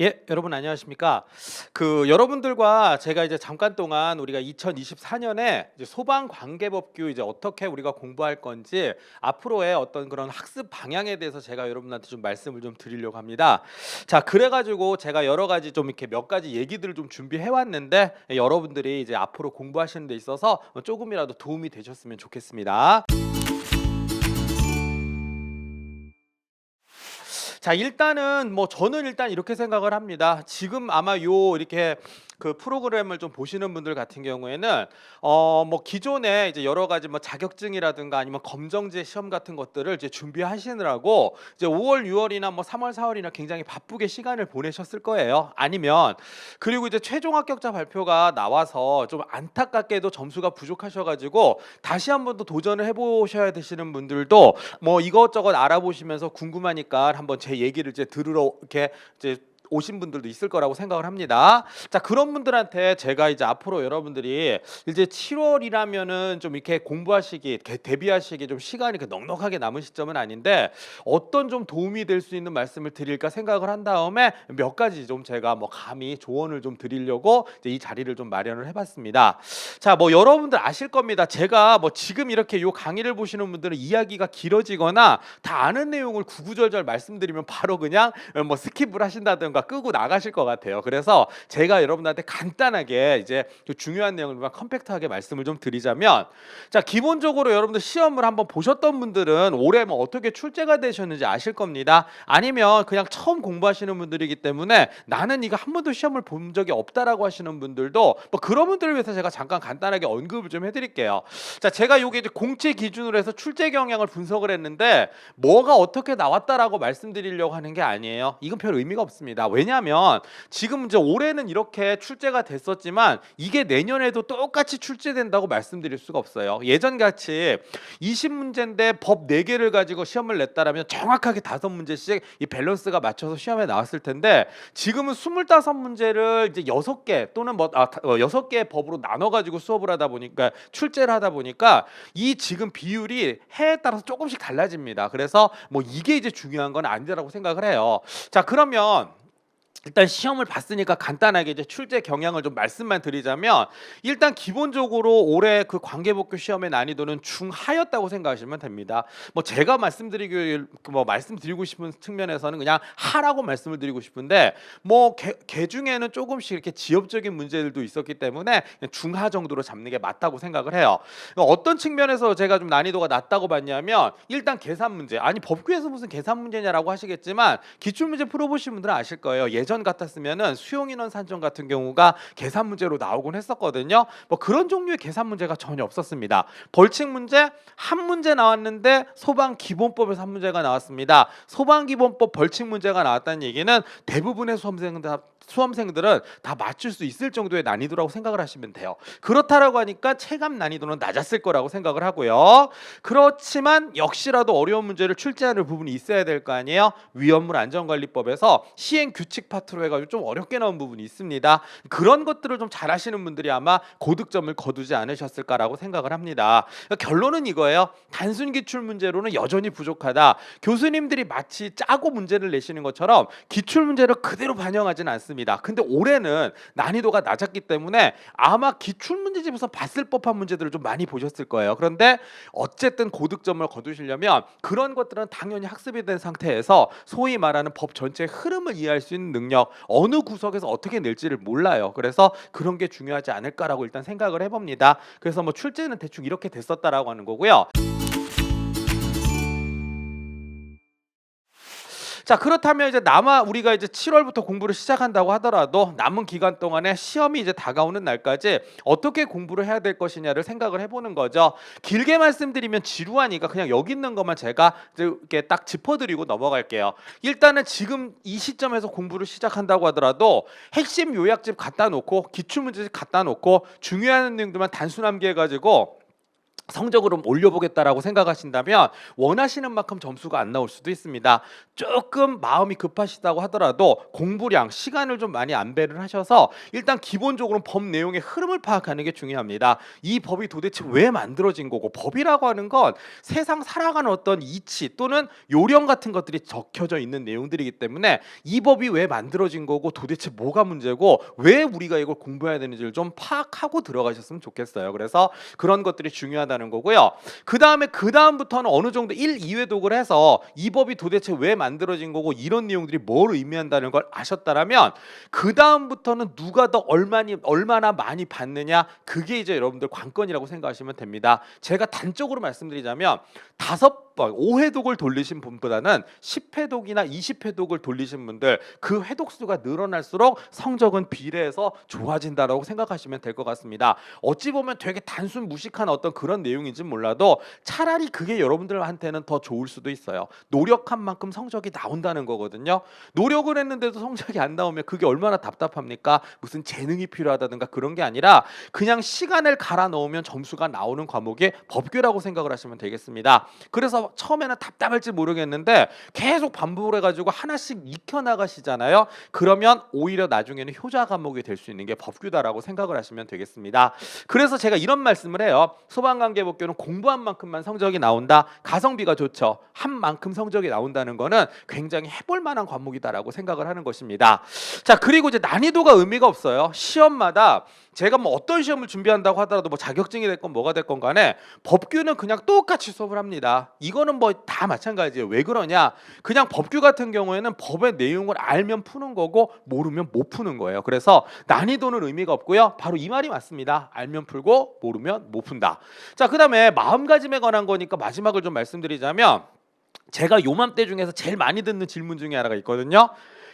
예, 여러분 안녕하십니까? 여러분들과 제가 이제 잠깐 동안 우리가 2024년에 이제 소방관계법규 이제 어떻게 우리가 공부할 건지 앞으로의 어떤 그런 학습 방향에 대해서 제가 여러분한테 좀 말씀을 좀 드리려고 합니다. 자, 그래가지고 제가 여러 가지 좀 이렇게 몇 가지 얘기들을 좀 준비해 왔는데 여러분들이 이제 앞으로 공부하시는 데 있어서 조금이라도 도움이 되셨으면 좋겠습니다. 자, 일단은 뭐 저는 일단 이렇게 생각을 합니다. 지금 아마 요 이렇게 그 프로그램을 좀 보시는 분들 같은 경우에는 뭐 기존에 이제 여러 가지 뭐 자격증이라든가 아니면 검정제 시험 같은 것들을 이제 준비하시느라고 이제 5월, 6월이나 뭐 3월, 4월이나 굉장히 바쁘게 시간을 보내셨을 거예요. 아니면 그리고 이제 최종 합격자 발표가 나와서 좀 안타깝게도 점수가 부족하셔 가지고 다시 한번 더 도전을 해 보셔야 되시는 분들도 뭐 이것저것 알아보시면서 궁금하니까 한번 제 얘기를 이제 들으러 이렇게 이제 오신 분들도 있을 거라고 생각을 합니다. 자, 그런 분들한테 제가 이제 앞으로 여러분들이 이제 7월이라면은 좀 이렇게 공부하시기, 대비하시기 좀 시간이 넉넉하게 남은 시점은 아닌데 어떤 좀 도움이 될 수 있는 말씀을 드릴까 생각을 한 다음에 몇 가지 좀 제가 뭐 감히 조언을 좀 드리려고 이제 이 자리를 좀 마련을 해봤습니다. 자, 뭐 여러분들 아실 겁니다. 제가 뭐 지금 이렇게 요 강의를 보시는 분들은 이야기가 길어지거나 다 아는 내용을 구구절절 말씀드리면 바로 그냥 뭐 스킵을 하신다든가 끄고 나가실 것 같아요. 그래서 제가 여러분들한테 간단하게 이제 그 중요한 내용을 컴팩트하게 말씀을 좀 드리자면, 자, 기본적으로 여러분들 시험을 한번 보셨던 분들은 올해 뭐 어떻게 출제가 되셨는지 아실 겁니다. 아니면 그냥 처음 공부하시는 분들이기 때문에 나는 이거 한 번도 시험을 본 적이 없다라고 하시는 분들도 뭐 그런 분들을 위해서 제가 잠깐 간단하게 언급을 좀 해드릴게요. 자, 제가 요게 이제 공채 기준으로 해서 출제 경향을 분석을 했는데 뭐가 어떻게 나왔다라고 말씀드리려고 하는 게 아니에요. 이건 별 의미가 없습니다. 왜냐하면 지금 이제 올해는 이렇게 출제가 됐었지만 이게 내년에도 똑같이 출제된다고 말씀드릴 수가 없어요. 예전같이 20문제인데 법 4개를 가지고 시험을 냈다라면 정확하게 5문제씩 이 밸런스가 맞춰서 시험에 나왔을 텐데 지금은 25문제를 이제 6개 또는 6개의 법으로 나눠 가지고 수업을 하다 보니까 출제를 하다 보니까 이 지금 비율이 해에 따라서 조금씩 달라집니다. 그래서 뭐 이게 이제 중요한 건 아니라고 생각을 해요. 자, 그러면 일단 시험을 봤으니까 간단하게 이제 출제 경향을 좀 말씀만 드리자면, 일단 기본적으로 올해 그 관계법규 시험의 난이도는 중하였다고 생각하시면 됩니다. 뭐 제가 말씀드리고 싶은 측면에서는 그냥 하라고 말씀을 드리고 싶은데 뭐 개 중에는 조금씩 이렇게 지엽적인 문제들도 있었기 때문에 그냥 중하 정도로 잡는 게 맞다고 생각을 해요. 어떤 측면에서 제가 좀 난이도가 낮다고 봤냐면, 일단 계산 문제, 아니 법규에서 무슨 계산 문제냐라고 하시겠지만 기출문제 풀어보신 분들은 아실 거예요. 예전 같았으면은 수용인원 산정 같은 경우가 계산 문제로 나오곤 했었거든요. 뭐 그런 종류의 계산 문제가 전혀 없었습니다. 벌칙 문제 한 문제 나왔는데 소방기본법에서 한 문제가 나왔습니다. 소방기본법 벌칙 문제가 나왔다는 얘기는 대부분의 수험생들은 다 맞출 수 있을 정도의 난이도라고 생각을 하시면 돼요. 그렇다라고 하니까 체감 난이도는 낮았을 거라고 생각을 하고요. 그렇지만 역시라도 어려운 문제를 출제하는 부분이 있어야 될 거 아니에요. 위험물 안전관리법에서 시행 규칙 파트로 해가지고 좀 어렵게 나온 부분이 있습니다. 그런 것들을 좀 잘하시는 분들이 아마 고득점을 거두지 않으셨을까라고 생각을 합니다. 그러니까 결론은 이거예요. 단순 기출 문제로는 여전히 부족하다. 교수님들이 마치 짜고 문제를 내시는 것처럼 기출 문제를 그대로 반영하지는 않습니다. 근데 올해는 난이도가 낮았기 때문에 아마 기출 문제집에서 봤을 법한 문제들을 좀 많이 보셨을 거예요. 그런데 어쨌든 고득점을 거두시려면 그런 것들은 당연히 학습이 된 상태에서 소위 말하는 법 전체의 흐름을 이해할 수 있는 능력, 어느 구석에서 어떻게 낼지를 몰라요. 그래서 그런 게 중요하지 않을까라고 일단 생각을 해봅니다. 그래서 뭐 출제는 대충 이렇게 됐었다라고 하는 거고요. 자, 그렇다면 이제 우리가 이제 7월부터 공부를 시작한다고 하더라도 남은 기간 동안에 시험이 이제 다가오는 날까지 어떻게 공부를 해야 될 것이냐를 생각을 해보는 거죠. 길게 말씀드리면 지루하니까 그냥 여기 있는 것만 제가 이제 이렇게 딱 짚어드리고 넘어갈게요. 일단은 지금 이 시점에서 공부를 시작한다고 하더라도 핵심 요약집 갖다 놓고 기출문제집 갖다 놓고 중요한 내용들만 단순 암기해가지고 성적을 좀 올려보겠다라고 생각하신다면 원하시는 만큼 점수가 안 나올 수도 있습니다. 조금 마음이 급하시다고 하더라도 공부량, 시간을 좀 많이 안배를 하셔서 일단 기본적으로 법 내용의 흐름을 파악하는 게 중요합니다. 이 법이 도대체 왜 만들어진 거고, 법이라고 하는 건 세상 살아가는 어떤 이치 또는 요령 같은 것들이 적혀져 있는 내용들이기 때문에 이 법이 왜 만들어진 거고 도대체 뭐가 문제고 왜 우리가 이걸 공부해야 되는지를 좀 파악하고 들어가셨으면 좋겠어요. 그래서 그런 것들이 중요하다는 거고요. 그 다음부터는 어느 정도 1, 2회 독을 해서 이 법이 도대체 왜 만들어진 거고 이런 내용들이 뭘 의미한다는 걸 아셨다라면 그 다음부터는 누가 더 얼마나 많이 받느냐, 그게 이제 여러분들 관건이라고 생각하시면 됩니다. 제가 단적으로 말씀드리자면 5번 5회독을 돌리신 분보다는 10회독이나 20회독을 돌리신 분들, 그 회독수가 늘어날수록 성적은 비례해서 좋아진다라고 생각하시면 될 것 같습니다. 어찌 보면 되게 단순 무식한 어떤 그런 내용인지 몰라도 차라리 그게 여러분들한테는 더 좋을 수도 있어요. 노력한 만큼 성적이 나온다는 거거든요. 노력을 했는데도 성적이 안 나오면 그게 얼마나 답답합니까? 무슨 재능이 필요하다든가 그런 게 아니라 그냥 시간을 갈아 넣으면 점수가 나오는 과목이 법규라고 생각을 하시면 되겠습니다. 그래서 처음에는 답답할지 모르겠는데 계속 반복을 해가지고 하나씩 익혀 나가시잖아요. 그러면 오히려 나중에는 효자 과목이 될 수 있는 게 법규다라고 생각을 하시면 되겠습니다. 그래서 제가 이런 말씀을 해요. 소방관계법규는 공부한 만큼만 성적이 나온다. 가성비가 좋죠. 한 만큼 성적이 나온다는 거는 굉장히 해볼 만한 과목이다라고 생각을 하는 것입니다. 자, 그리고 이제 난이도가 의미가 없어요. 시험마다 제가 뭐 어떤 시험을 준비한다고 하더라도 뭐 자격증이 됐건 뭐가 됐건 간에 법규는 그냥 똑같이 수업을 합니다. 이거는 뭐 다 마찬가지예요. 왜 그러냐? 그냥 법규 같은 경우에는 법의 내용을 알면 푸는 거고 모르면 못 푸는 거예요. 그래서 난이도는 의미가 없고요. 바로 이 말이 맞습니다. 알면 풀고 모르면 못 푼다. 자, 그다음에 마음가짐에 관한 거니까 마지막을 좀 말씀드리자면 제가 요맘때 중에서 제일 많이 듣는 질문 중에 하나가 있거든요.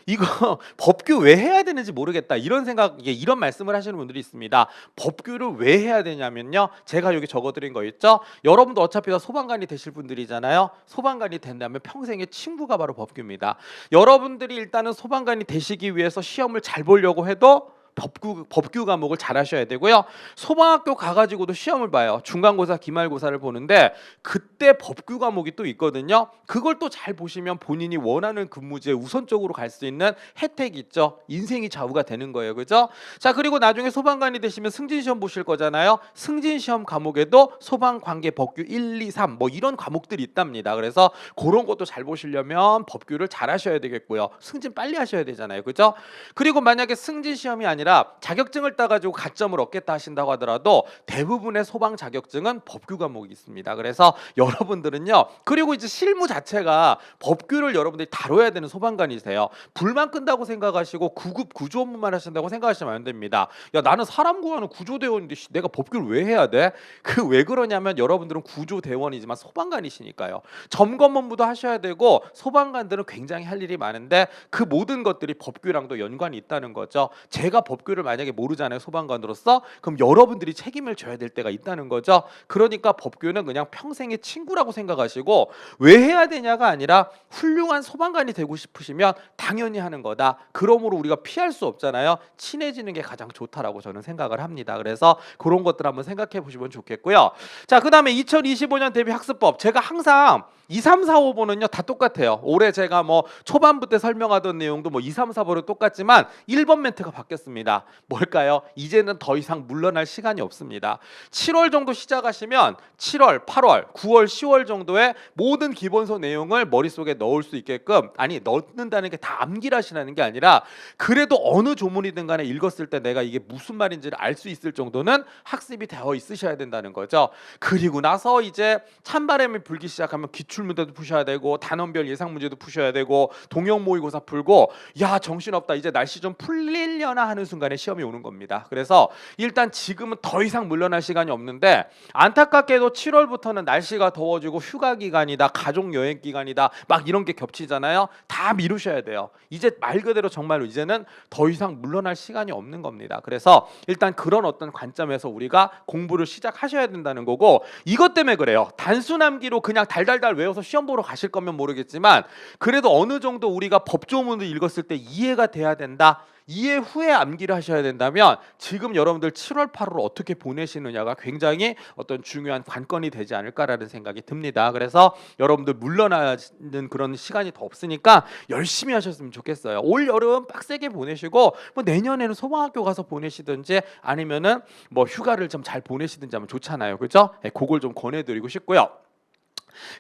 이거 법규 왜 해야 되는지 모르겠다, 이런 이런 말씀을 하시는 분들이 있습니다. 법규를 왜 해야 되냐면요, 제가 여기 적어드린 거 있죠. 여러분도 어차피 다 소방관이 되실 분들이잖아요. 소방관이 된다면 평생의 친구가 바로 법규입니다. 여러분들이 일단은 소방관이 되시기 위해서 시험을 잘 보려고 해도 법규 과목을 잘 하셔야 되고요. 소방학교 가가지고도 시험을 봐요. 중간고사, 기말고사를 보는데 그때 법규 과목이 또 있거든요. 그걸 또 잘 보시면 본인이 원하는 근무지에 우선적으로 갈 수 있는 혜택이 있죠. 인생이 좌우가 되는 거예요. 그죠? 자, 그리고 나중에 소방관이 되시면 승진시험 보실 거잖아요. 승진시험 과목에도 소방관계 법규 1, 2, 3 뭐 이런 과목들이 있답니다. 그래서 그런 것도 잘 보시려면 법규를 잘 하셔야 되겠고요. 승진 빨리 하셔야 되잖아요. 그죠? 그리고 만약에 승진시험이 아니라 자격증을 따가지고 가점을 얻겠다 하신다고 하더라도 대부분의 소방 자격증은 법규 과목이 있습니다. 그래서 여러분들은요, 그리고 이제 실무 자체가 법규를 여러분들이 다뤄야 되는 소방관이세요. 불만 끈다고 생각하시고 구급 구조 업무만 하신다고 생각하시면 안 됩니다. 야, 나는 사람 구하는 구조대원인데 내가 법규를 왜 해야 돼? 그 왜 그러냐면 여러분들은 구조대원이지만 소방관이시니까요. 점검 업무도 하셔야 되고 소방관들은 굉장히 할 일이 많은데 그 모든 것들이 법규랑도 연관이 있다는 거죠. 제가 법규를 만약에 모르잖아요, 소방관으로서. 그럼 여러분들이 책임을 져야 될 때가 있다는 거죠. 그러니까 법규는 그냥 평생의 친구라고 생각하시고 왜 해야 되냐가 아니라 훌륭한 소방관이 되고 싶으시면 당연히 하는 거다. 그러므로 우리가 피할 수 없잖아요. 친해지는 게 가장 좋다라고 저는 생각을 합니다. 그래서 그런 것들 한번 생각해 보시면 좋겠고요. 자, 그다음에 2025년 대비 학습법, 제가 항상 2, 3, 4, 5번은요 다 똑같아요. 올해 제가 뭐 초반부 때 설명하던 내용도 뭐 2, 3, 4번은 똑같지만 1번 멘트가 바뀌었습니다. 뭘까요? 이제는 더 이상 물러날 시간이 없습니다. 7월 정도 시작하시면 7월, 8월, 9월, 10월 정도의 모든 기본서 내용을 머릿속에 넣을 수 있게끔, 아니 넣는다는 게 다 암기하시라는 게 아니라 그래도 어느 조문이든 간에 읽었을 때 내가 이게 무슨 말인지를 알 수 있을 정도는 학습이 되어 있으셔야 된다는 거죠. 그리고 나서 이제 찬바람이 불기 시작하면 기출문제도 푸셔야 되고 단원별 예상 문제도 푸셔야 되고 동형 모의고사 풀고, 야 정신없다 이제 날씨 좀 풀리려나 하는 순간에 시험이 오는 겁니다. 그래서 일단 지금은 더 이상 물러날 시간이 없는데 안타깝게도 7월부터는 날씨가 더워지고 휴가 기간이다, 가족 여행 기간이다, 막 이런 게 겹치잖아요. 다 미루셔야 돼요. 이제 말 그대로 정말로 이제는 더 이상 물러날 시간이 없는 겁니다. 그래서 일단 그런 어떤 관점에서 우리가 공부를 시작하셔야 된다는 거고, 이것 때문에 그래요. 단순 암기로 그냥 달달달 외워서 시험 보러 가실 거면 모르겠지만 그래도 어느 정도 우리가 법조문을 읽었을 때 이해가 돼야 된다. 이해 후에 암기를 하셔야 된다면 지금 여러분들 7월 8월 어떻게 보내시느냐가 굉장히 어떤 중요한 관건이 되지 않을까라는 생각이 듭니다. 그래서 여러분들 물러나는 그런 시간이 더 없으니까 열심히 하셨으면 좋겠어요. 올 여름 빡세게 보내시고 뭐 내년에는 소방학교 가서 보내시든지 아니면은 뭐 휴가를 좀 잘 보내시든지 하면 좋잖아요. 그죠? 그걸 좀 권해드리고 싶고요.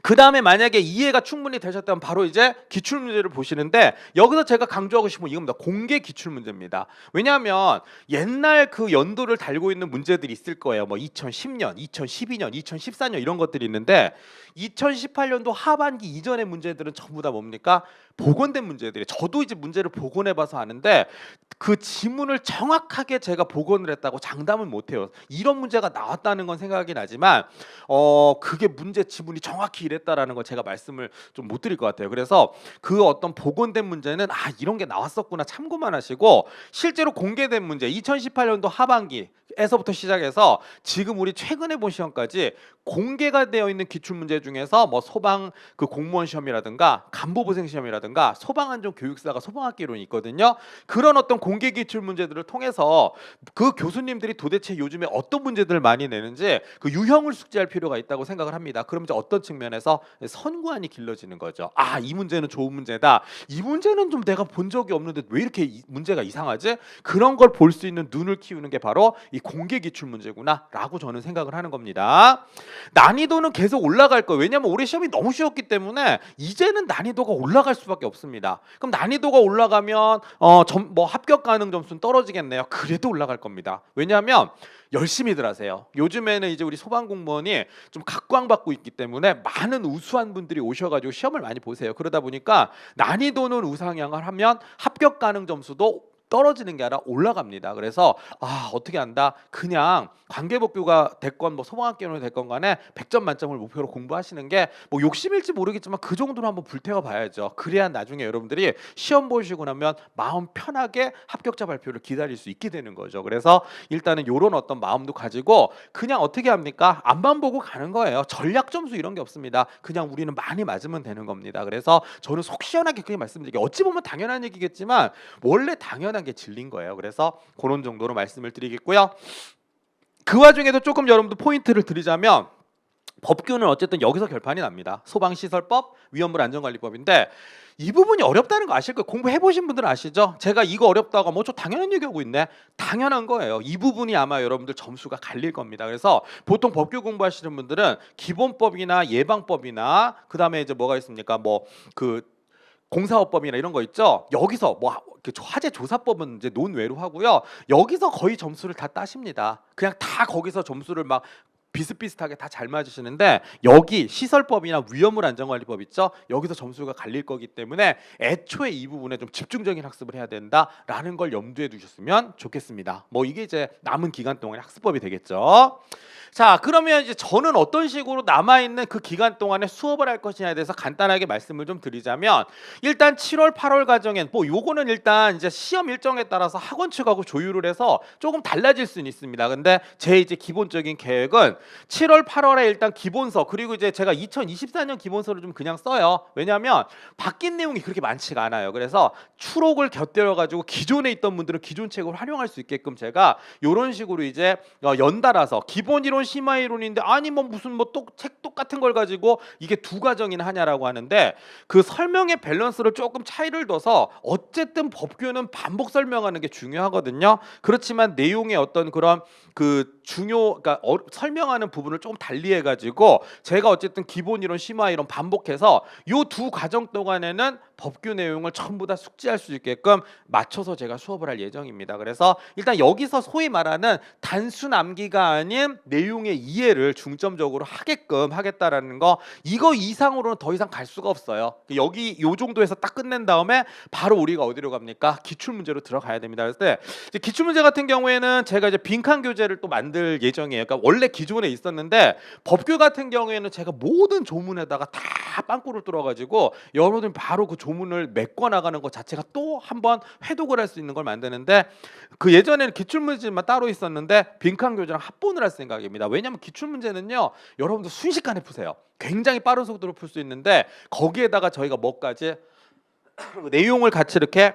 그 다음에 만약에 이해가 충분히 되셨다면 바로 이제 기출문제를 보시는데 여기서 제가 강조하고 싶은 건 이겁니다. 공개 기출문제입니다. 왜냐하면 옛날 그 연도를 달고 있는 문제들이 있을 거예요. 뭐 2010년, 2012년, 2014년 이런 것들이 있는데 2018년도 하반기 이전의 문제들은 전부 다 뭡니까? 복원된 문제들이. 저도 이제 문제를 복원해봐서 아는데 그 지문을 정확하게 제가 복원을 했다고 장담은 못해요. 이런 문제가 나왔다는 건 생각이 나지만 그게 문제 지문이 정확히 이랬다라는 걸 제가 말씀을 좀 못 드릴 것 같아요. 그래서 그 어떤 복원된 문제는 이런 게 나왔었구나 참고만 하시고 실제로 공개된 문제 2018년도 하반기에서부터 시작해서 지금 우리 최근에 본 시험까지 공개가 되어 있는 기출 문제 중에서 뭐 소방 그 공무원 시험이라든가 간부부생 시험이라든가 소방안전 교육사가 소방학개론이 있거든요. 그런 어떤 공개 기출 문제들을 통해서 그 교수님들이 도대체 요즘에 어떤 문제들을 많이 내는지 그 유형을 숙지할 필요가 있다고 생각을 합니다. 그럼 이제 어떤 측면에서 선구안이 길러지는 거죠. 이 문제는 좋은 문제다. 이 문제는 좀 내가 본 적이 없는데 왜 이렇게 문제가 이상하지? 그런 걸 볼 수 있는 눈을 키우는 게 바로 이 공개 기출 문제구나라고 저는 생각을 하는 겁니다. 난이도는 계속 올라갈 거예요. 왜냐하면 올해 시험이 너무 쉬웠기 때문에 이제는 난이도가 올라갈 수밖에 없습니다. 그럼 난이도가 올라가면 뭐 합격 가능 점수는 떨어지겠네요. 그래도 올라갈 겁니다. 왜냐하면 열심히들 하세요. 요즘에는 이제 우리 소방 공무원이 좀 각광받고 있기 때문에 많은 우수한 분들이 오셔가지고 시험을 많이 보세요. 그러다 보니까 난이도는 우상향을 하면 합격 가능 점수도 떨어지는 게 아니라 올라갑니다. 그래서 어떻게 한다? 그냥 관계법규가 됐건 뭐 소방학개론이 됐건 간에 100점 만점을 목표로 공부하시는 게 뭐 욕심일지 모르겠지만 그 정도로 한번 불태워 봐야죠. 그래야 나중에 여러분들이 시험 보시고 나면 마음 편하게 합격자 발표를 기다릴 수 있게 되는 거죠. 그래서 일단은 이런 어떤 마음도 가지고 그냥 어떻게 합니까? 앞만 보고 가는 거예요. 전략 점수 이런 게 없습니다. 그냥 우리는 많이 맞으면 되는 겁니다. 그래서 저는 속 시원하게 그렇게 말씀드릴게요. 어찌 보면 당연한 얘기겠지만 원래 당연한 게 진리인 거예요. 그래서 그런 정도로 말씀을 드리겠고요. 그 와중에도 조금 여러분들 포인트를 드리자면 법규는 어쨌든 여기서 결판이 납니다. 소방시설법, 위험물 안전관리법인데 이 부분이 어렵다는 거 아실 거예요. 공부해보신 분들은 아시죠? 제가 이거 어렵다고 뭐 저 당연한 얘기하고 있네. 당연한 거예요. 이 부분이 아마 여러분들 점수가 갈릴 겁니다. 그래서 보통 법규 공부하시는 분들은 기본법이나 예방법이나 그 다음에 이제 뭐가 있습니까? 뭐 그 공사업법이나 이런 거 있죠. 여기서 뭐 화재 조사법은 이제 논외로 하고요. 여기서 거의 점수를 다 따십니다. 그냥 다 거기서 점수를 막 비슷비슷하게 다 잘 맞으시는데 여기 시설법이나 위험물 안전관리법 있죠. 여기서 점수가 갈릴 거기 때문에 애초에 이 부분에 좀 집중적인 학습을 해야 된다라는 걸 염두에 두셨으면 좋겠습니다. 뭐 이게 이제 남은 기간 동안의 학습법이 되겠죠. 자, 그러면 이제 저는 어떤 식으로 남아있는 그 기간 동안에 수업을 할 것이냐에 대해서 간단하게 말씀을 좀 드리자면 일단 7월 8월 과정엔 뭐 요거는 일단 이제 시험 일정에 따라서 학원 측하고 조율을 해서 조금 달라질 수는 있습니다. 근데 제 이제 기본적인 계획은 7월 8월에 일단 기본서 그리고 이제 제가 2024년 기본서를 좀 그냥 써요. 왜냐하면 바뀐 내용이 그렇게 많지가 않아요. 그래서 추록을 곁들여 가지고 기존에 있던 분들은 기존 책을 활용할 수 있게끔 제가 이런 식으로 이제 연달아서 기본 이론 심화 이론인데 아니 뭐 무슨 뭐 책 똑같은 걸 가지고 이게 두 과정이나 하냐라고 하는데 그 설명의 밸런스를 조금 차이를 둬서 어쨌든 법규는 반복 설명하는 게 중요하거든요. 그렇지만 내용의 어떤 그런 그 그러니까 설명하는 부분을 조금 달리해 가지고 제가 어쨌든 기본 이론 심화 이론 반복해서 요 두 과정 동안에는 법규 내용을 전부 다 숙지할 수 있게끔 맞춰서 제가 수업을 할 예정입니다. 그래서 일단 여기서 소위 말하는 단순 암기가 아닌 내용의 이해를 중점적으로 하게끔 하겠다라는 거 이거 이상으로는 더 이상 갈 수가 없어요. 여기 요 정도에서 딱 끝낸 다음에 바로 우리가 어디로 갑니까? 기출 문제로 들어가야 됩니다. 그래서 이제 기출 문제 같은 경우에는 제가 이제 빈칸 교재를 또 만들 예정이에요. 그러니까 원래 기존에 있었는데 법규 같은 경우에는 제가 모든 조문에다가 다 빵꾸를 뚫어가지고 여러분들 바로 그 조문을 메꿔 나가는 것 자체가 또 한번 회독을 할 수 있는 걸 만드는데 그 예전에는 기출 문제만 따로 있었는데 빈칸 교재랑 합본을 할 생각입니다. 왜냐하면 기출 문제는요 여러분들 순식간에 푸세요. 굉장히 빠른 속도로 풀 수 있는데 거기에다가 저희가 뭐까지 내용을 같이 이렇게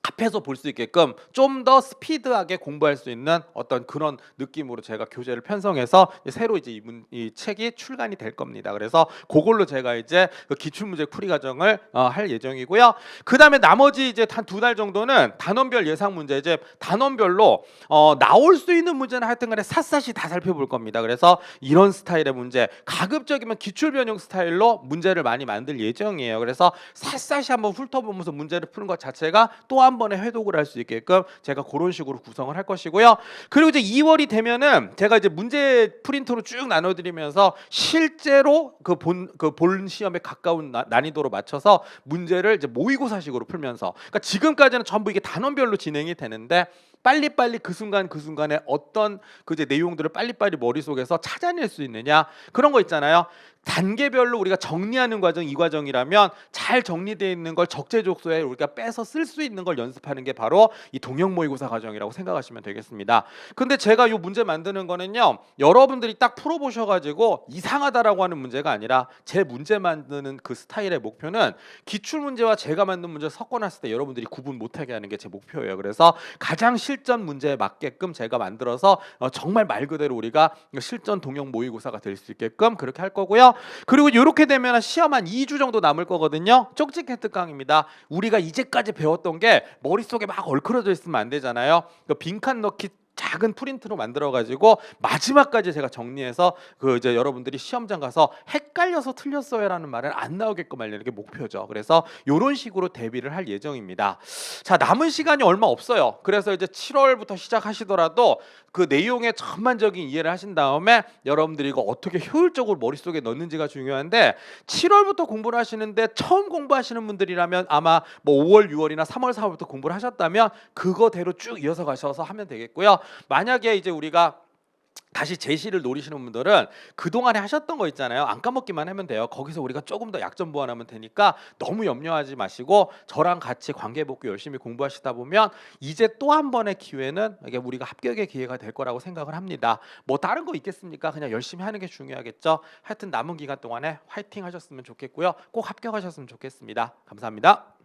앞에서 볼 수 있게끔 좀 더 스피드하게 공부할 수 있는 어떤 그런 느낌으로 제가 교재를 편성해서 새로 이제 이 책이 출간이 될 겁니다. 그래서 그걸로 제가 이제 그 기출문제 풀이 과정을 할 예정이고요. 그 다음에 나머지 이제 한 2달 정도는 단원별 예상 문제, 이제 단원별로 나올 수 있는 문제는 하여튼간에 샅샅이 다 살펴볼 겁니다. 그래서 이런 스타일의 문제, 가급적이면 기출 변형 스타일로 문제를 많이 만들 예정이에요. 그래서 샅샅이 한번 훑어보면서 문제를 푸는 것 자체가 또 한 번에 회독을 할 수 있게끔 제가 그런 식으로 구성을 할 것이고요. 그리고 이제 2월이 되면은 제가 이제 문제 프린트로 쭉 나눠드리면서 실제로 그 본 시험에 가까운 난이도로 맞춰서 문제를 이제 모의고사식으로 풀면서, 그러니까 지금까지는 전부 이게 단원별로 진행이 되는데 빨리빨리 그 순간 그 순간에 어떤 그 이제 내용들을 빨리빨리 머릿속에서 찾아낼 수 있느냐, 그런 거 있잖아요. 단계별로 우리가 정리하는 과정, 이 과정이라면 잘 정리되어 있는 걸 적재적소에 우리가 빼서 쓸 수 있는 걸 연습하는 게 바로 이 동형 모의고사 과정이라고 생각하시면 되겠습니다. 근데 제가 이 문제 만드는 거는요, 여러분들이 딱 풀어보셔가지고 이상하다라고 하는 문제가 아니라 제 문제 만드는 그 스타일의 목표는 기출 문제와 제가 만든 문제 섞어놨을 때 여러분들이 구분 못하게 하는 게 제 목표예요. 그래서 가장 실전 문제에 맞게끔 제가 만들어서 정말 말 그대로 우리가 실전 동형 모의고사가 될 수 있게끔 그렇게 할 거고요. 그리고 이렇게 되면 시험 한 2주 정도 남을 거거든요. 쪽집 특강입니다. 우리가 이제까지 배웠던 게 머릿속에 막 얽혀져 있으면 안 되잖아요. 빈칸 넣기 작은 프린트로 만들어 가지고 마지막까지 제가 정리해서 그 이제 여러분들이 시험장 가서 헷갈려서 틀렸어요라는 말은 안 나오게끔 하려는 게 목표죠. 그래서 이런 식으로 대비를 할 예정입니다. 자, 남은 시간이 얼마 없어요. 그래서 이제 7월부터 시작하시더라도 그 내용의 전반적인 이해를 하신 다음에 여러분들이 이거 어떻게 효율적으로 머릿속에 넣는지가 중요한데, 7월부터 공부를 하시는데 처음 공부하시는 분들이라면 아마 뭐 5월, 6월이나 3월, 4월부터 공부를 하셨다면 그거대로 쭉 이어서 가셔서 하면 되겠고요. 만약에 이제 우리가 다시 제시를 노리시는 분들은 그동안에 하셨던 거 있잖아요. 안 까먹기만 하면 돼요. 거기서 우리가 조금 더 약점 보완하면 되니까 너무 염려하지 마시고 저랑 같이 관계 복구 열심히 공부하시다 보면 이제 또 한 번의 기회는 이게 우리가 합격의 기회가 될 거라고 생각을 합니다. 뭐 다른 거 있겠습니까? 그냥 열심히 하는 게 중요하겠죠. 하여튼 남은 기간 동안에 화이팅 하셨으면 좋겠고요. 꼭 합격하셨으면 좋겠습니다. 감사합니다.